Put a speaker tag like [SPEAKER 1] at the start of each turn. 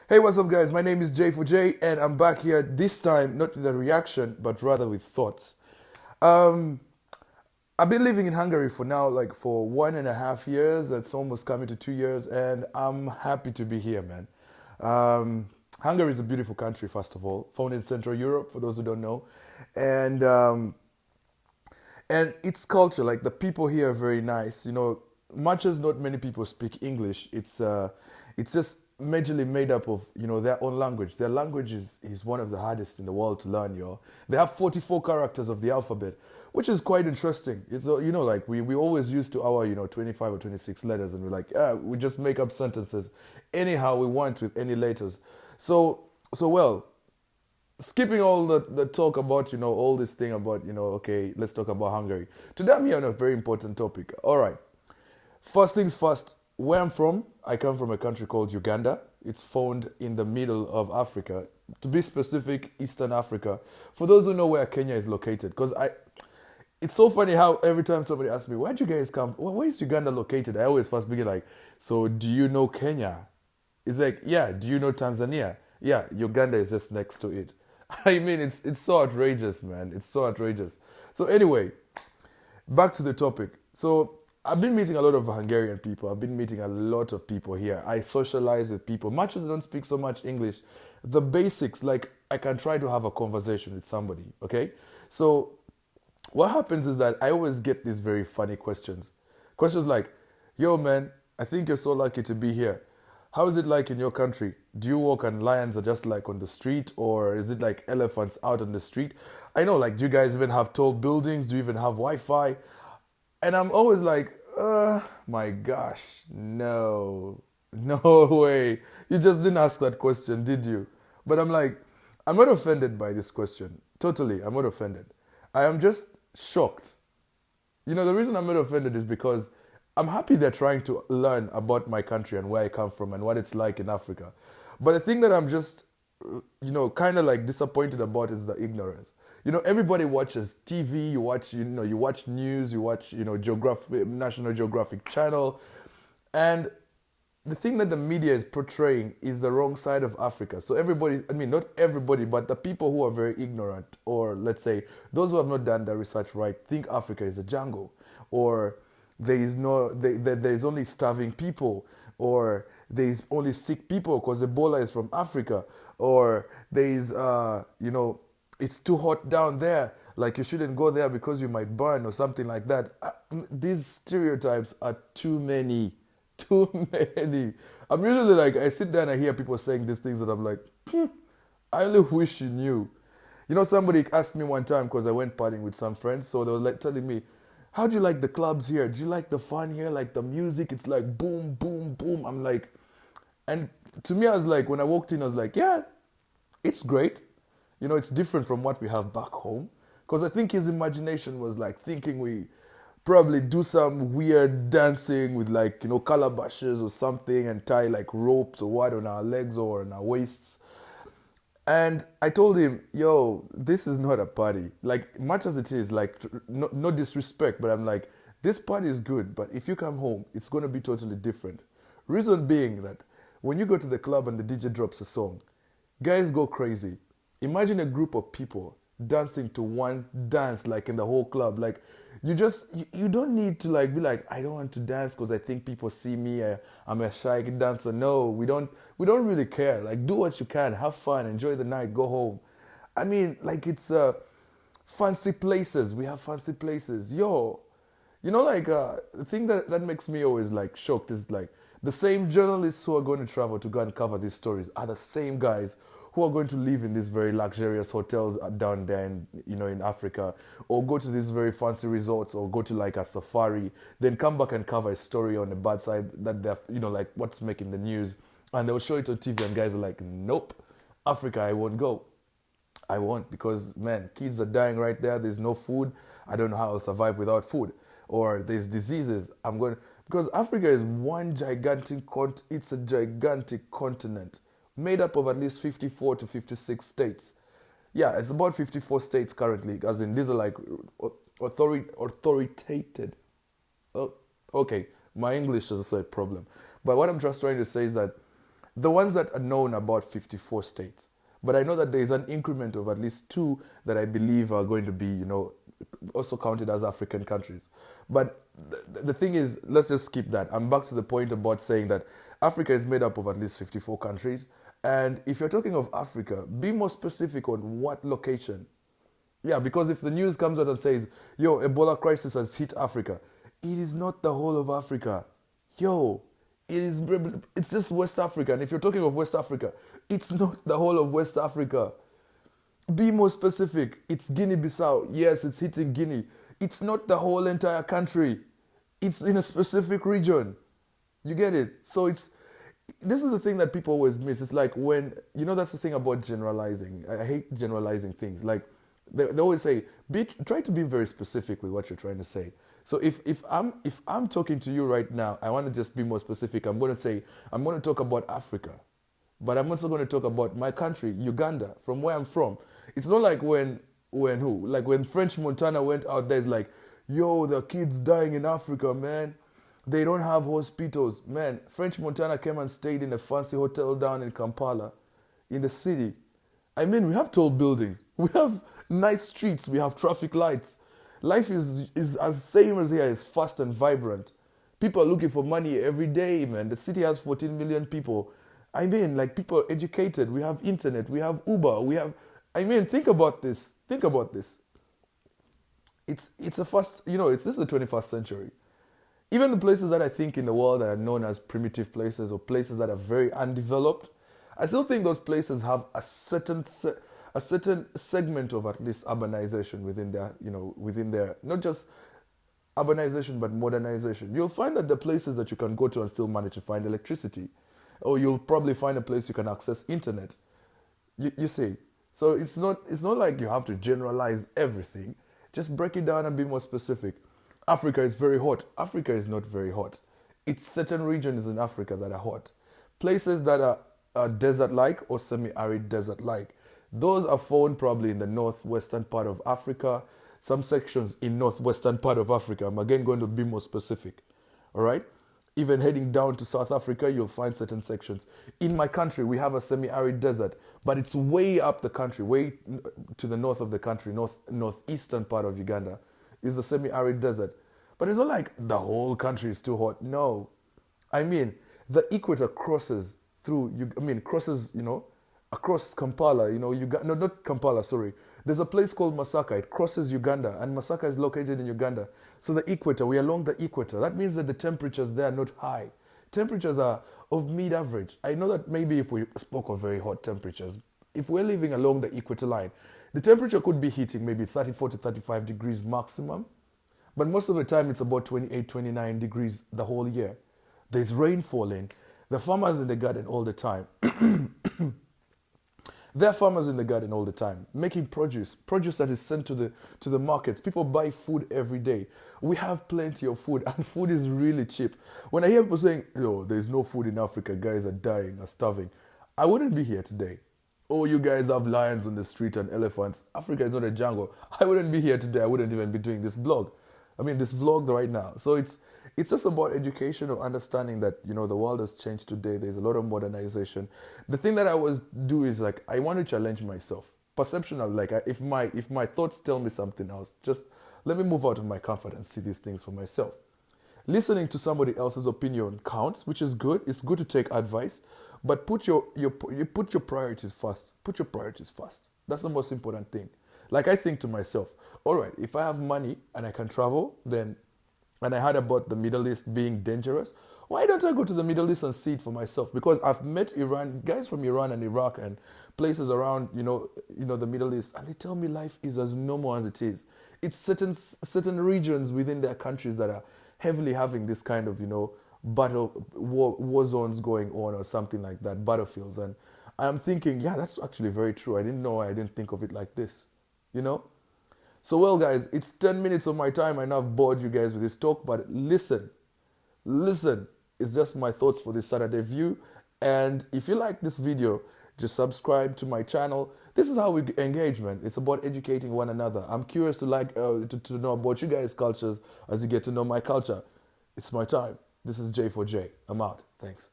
[SPEAKER 1] Hey, what's up, guys? My name is Jay for Jay, and I'm back here this time not with a reaction, but rather with thoughts. Um, I've been living in Hungary for now, like for 1.5 years. It's almost coming to 2 years, and I'm happy to be here, man. Um, Hungary is a beautiful country, first of all, found in Central Europe, for those who don't know, and and its culture, like the people here are very nice. Much as not many people speak English, it's just majorly made up of their own language. Their language is one of the hardest in the world to learn. They have 44 characters of the alphabet, which is quite interesting. It's like we always used to our 25 or 26 letters, and we're like, yeah, we just make up sentences anyhow we want with any letters. So skipping all the talk about all this thing about okay, let's talk about Hungary. Today I'm here on a very important topic. All right, first things first, where I'm from, I come from a country called Uganda. It's found in the middle of Africa, to be specific, Eastern Africa. For those who know where Kenya is located, because it's so funny how every time somebody asks me, where'd you guys come, where is Uganda located, I always first begin like, so do you know Kenya? It's like, yeah, do you know Tanzania? Yeah, Uganda is just next to it. I mean, it's so outrageous, man. It's so outrageous. So anyway, back to the topic. So I've been meeting a lot of Hungarian people. I've been meeting a lot of people here. I socialize with people. Much as I don't speak so much English, the basics, like I can try to have a conversation with somebody, okay? So what happens is that I always get these very funny questions. Questions like, yo man, I think you're so lucky to be here. How is it like in your country? Do you walk and lions are just like on the street, or is it like elephants out on the street? I know, like, do you guys even have tall buildings? Do you even have Wi-Fi? And I'm always like, my gosh, no, no way. You just didn't ask that question, did you? But I'm like, I'm not offended by this question. Totally, I'm not offended. I am just shocked. The reason I'm not offended is because I'm happy they're trying to learn about my country and where I come from and what it's like in Africa. But the thing that I'm just, kind of like disappointed about is the ignorance. Everybody watches TV, you watch news, you watch, National Geographic Channel. And the thing that the media is portraying is the wrong side of Africa. So everybody, I mean, not everybody, but the people who are very ignorant, or let's say those who have not done their research right, think Africa is a jungle, or there is only starving people, or there is only sick people because Ebola is from Africa, or there is, it's too hot down there. Like you shouldn't go there because you might burn or something like that. These stereotypes are too many. Too many. I'm usually like, I sit there and I hear people saying these things and I'm like, I only wish you knew. Somebody asked me one time because I went partying with some friends, so they were like telling me, how do you like the clubs here? Do you like the fun here? Like the music? It's like boom, boom, boom. I'm like, and to me, I was like, when I walked in, I was like, yeah, it's great. It's different from what we have back home. Because I think his imagination was like thinking we probably do some weird dancing with like, calabashes or something and tie like ropes or what on our legs or on our waists. And I told him, yo, this is not a party. Like, much as it is, like, no disrespect, but I'm like, this party is good, but if you come home, it's going to be totally different. Reason being that when you go to the club and the DJ drops a song, guys go crazy. Imagine a group of people dancing to one dance, like in the whole club. Like, you don't need to like be like, I don't want to dance because I think people see me, I'm a shy dancer. No, we don't really care. Like, do what you can, have fun, enjoy the night, go home. I mean, like, it's fancy places. We have fancy places. Yo, like, the thing that makes me always like shocked is like the same journalists who are going to travel to go and cover these stories are the same guys who are going to live in these very luxurious hotels down there in Africa, or go to these very fancy resorts, or go to like a safari, then come back and cover a story on the bad side that they're, like what's making the news, and they'll show it on TV and guys are like, nope, Africa, I won't go. I won't, because man, kids are dying right there. There's no food. I don't know how I'll survive without food. Or there's diseases. I'm going, because Africa is one gigantic it's a gigantic continent made up of at least 54 to 56 states. Yeah, it's about 54 states currently, as in these are like authoritated. Oh, okay, my English is also a problem. But what I'm just trying to say is that The ones that are known about 54 states. But I know that there is an increment of at least two that I believe are going to be, also counted as African countries. But the thing is, let's just skip that. I'm back to the point about saying that Africa is made up of at least 54 countries. And if you're talking of Africa, be more specific on what location. Yeah, because if the news comes out and says, yo, Ebola crisis has hit Africa, it is not the whole of Africa. Yo, it's just West Africa. And if you're talking of West Africa, it's not the whole of West Africa. Be more specific. It's Guinea-Bissau. Yes, it's hitting Guinea. It's not the whole entire country. It's in a specific region. You get it? So this is the thing that people always miss. It's like when, that's the thing about generalizing. I hate generalizing things. Like they always say, try to be very specific with what you're trying to say. So if I'm talking to you right now, I want to just be more specific. I'm going to talk about Africa. But I'm also going to talk about my country, Uganda, from where I'm from. It's not like when French Montana went out there, it's like, yo, the kids dying in Africa, man. They don't have hospitals. Man, French Montana came and stayed in a fancy hotel down in Kampala, in the city. I mean, we have tall buildings. We have nice streets. We have traffic lights. Life is as same as here. It's fast and vibrant. People are looking for money every day, man. The city has 14 million people. I mean, like, people are educated. We have internet. We have Uber. Think about this. It's a fast, this is the 21st century. Even the places that I think in the world that are known as primitive places or places that are very undeveloped, I still think those places have a certain segment of at least urbanization within their, not just urbanization, but modernization. You'll find that the places that you can go to and still manage to find electricity, or you'll probably find a place you can access internet. You see? So it's not like you have to generalize everything. Just break it down and be more specific. Africa is very hot. Africa is not very hot. It's certain regions in Africa that are hot. Places that are desert-like or semi-arid desert-like. Those are found probably in the northwestern part of Africa, some sections in northwestern part of Africa. I'm again going to be more specific. All right? Even heading down to South Africa, you'll find certain sections. In my country, we have a semi-arid desert, but it's way up the country, way to the north of the country, northeastern part of Uganda is a semi-arid desert. But it's not like the whole country is too hot. No. I mean, the equator crosses across Kampala, not Kampala, sorry. There's a place called Masaka. It crosses Uganda, and Masaka is located in Uganda. So the equator, we're along the equator. That means that the temperatures there are not high. Temperatures are of mid-average. I know that maybe if we spoke of very hot temperatures, if we're living along the equator line, the temperature could be hitting maybe 34 to 35 degrees maximum. But most of the time, it's about 28, 29 degrees the whole year. There's rain falling. The farmers in the garden all the time. There are farmers in the garden all the time, making produce that is sent to the markets. People buy food every day. We have plenty of food, and food is really cheap. When I hear people saying, there's no food in Africa, guys are dying, are starving, I wouldn't be here today. Oh, you guys have lions on the street and elephants. Africa is not a jungle. I wouldn't be here today. I wouldn't even be doing this this vlog right now. So it's just about education or understanding that, the world has changed today. There's a lot of modernization. The thing that I always do is like, I want to challenge myself. Perceptional, like if my thoughts tell me something else, just let me move out of my comfort and see these things for myself. Listening to somebody else's opinion counts, which is good. It's good to take advice, but put your priorities first. Put your priorities first. That's the most important thing. Like I think to myself, all right, if I have money and I can travel, and I heard about the Middle East being dangerous, why don't I go to the Middle East and see it for myself? Because I've met guys from Iran and Iraq and places around, the Middle East, and they tell me life is as normal as it is. It's certain regions within their countries that are heavily having this kind of, war zones going on or something like that, battlefields. And I'm thinking, yeah, that's actually very true. I didn't think of it like this, So, well, guys, it's 10 minutes of my time. I know I've bored you guys with this talk, but listen. It's just my thoughts for this Saturday view. And if you like this video, just subscribe to my channel. This is how we engage, man. It's about educating one another. I'm curious to know about you guys' cultures as you get to know my culture. It's my time. This is J4J. I'm out. Thanks.